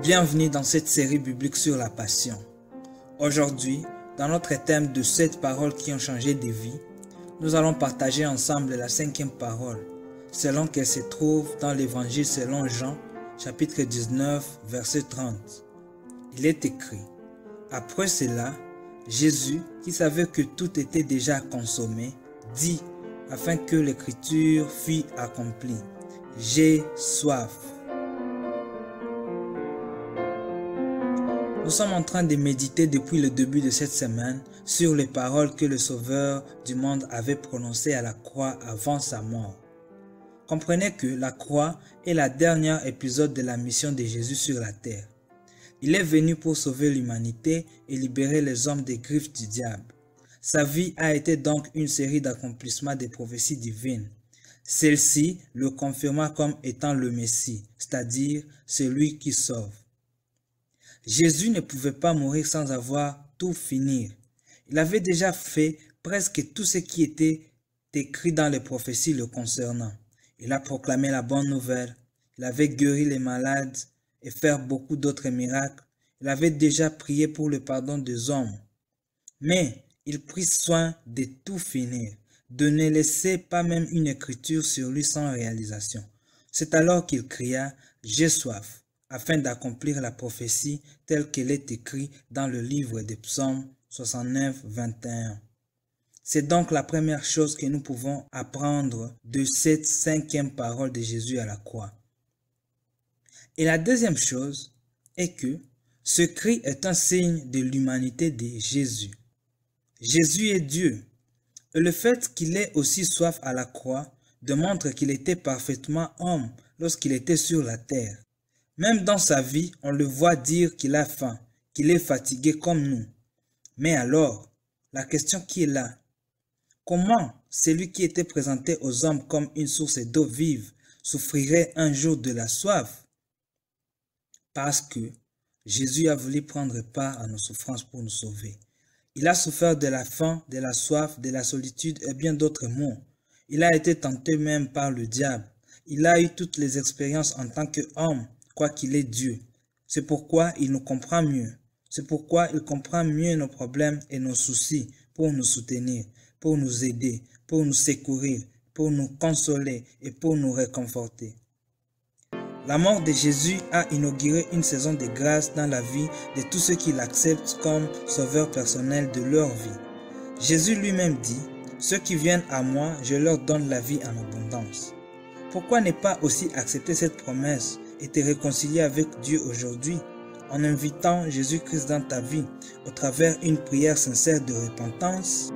Bienvenue dans cette série biblique sur la passion. Aujourd'hui, dans notre thème de 7 paroles qui ont changé de vie, nous allons partager ensemble la 5e parole, selon qu'elle se trouve dans l'évangile selon Jean, chapitre 19, verset 30. Il est écrit: après cela, Jésus, qui savait que tout était déjà consommé, dit, afin que l'écriture fût accomplie: j'ai soif. Nous sommes en train de méditer depuis le début de cette semaine sur les paroles que le Sauveur du monde avait prononcées à la croix avant sa mort. Comprenez que la croix est le dernier épisode de la mission de Jésus sur la terre. Il est venu pour sauver l'humanité et libérer les hommes des griffes du diable. Sa vie a été donc une série d'accomplissements des prophéties divines. Celle-ci le confirma comme étant le Messie, c'est-à-dire celui qui sauve. Jésus ne pouvait pas mourir sans avoir tout fini. Il avait déjà fait presque tout ce qui était écrit dans les prophéties le concernant. Il a proclamé la bonne nouvelle, il avait guéri les malades et fait beaucoup d'autres miracles. Il avait déjà prié pour le pardon des hommes. Mais il prit soin de tout finir, de ne laisser pas même une écriture sur lui sans réalisation. C'est alors qu'il cria: j'ai soif, afin d'accomplir la prophétie telle qu'elle est écrite dans le livre des Psaumes 69, 21. C'est donc la première chose que nous pouvons apprendre de cette 5e parole de Jésus à la croix. Et la deuxième chose est que ce cri est un signe de l'humanité de Jésus. Jésus est Dieu, et le fait qu'il ait aussi soif à la croix démontre qu'il était parfaitement homme lorsqu'il était sur la terre. Même dans sa vie, on le voit dire qu'il a faim, qu'il est fatigué comme nous. Mais alors, la question qui est là: comment celui qui était présenté aux hommes comme une source d'eau vive souffrirait un jour de la soif? Parce que Jésus a voulu prendre part à nos souffrances pour nous sauver. Il a souffert de la faim, de la soif, de la solitude et bien d'autres maux. Il a été tenté même par le diable. Il a eu toutes les expériences en tant qu'homme, quoiqu'il est Dieu. C'est pourquoi il nous comprend mieux. C'est pourquoi il comprend mieux nos problèmes et nos soucis pour nous soutenir, pour nous aider, pour nous secourir, pour nous consoler et pour nous réconforter. La mort de Jésus a inauguré une saison de grâce dans la vie de tous ceux qui l'acceptent comme sauveur personnel de leur vie. Jésus lui-même dit: ceux qui viennent à moi, je leur donne la vie en abondance. Pourquoi ne pas aussi accepter cette promesse et te réconcilier avec Dieu aujourd'hui en invitant Jésus-Christ dans ta vie au travers d'une prière sincère de repentance?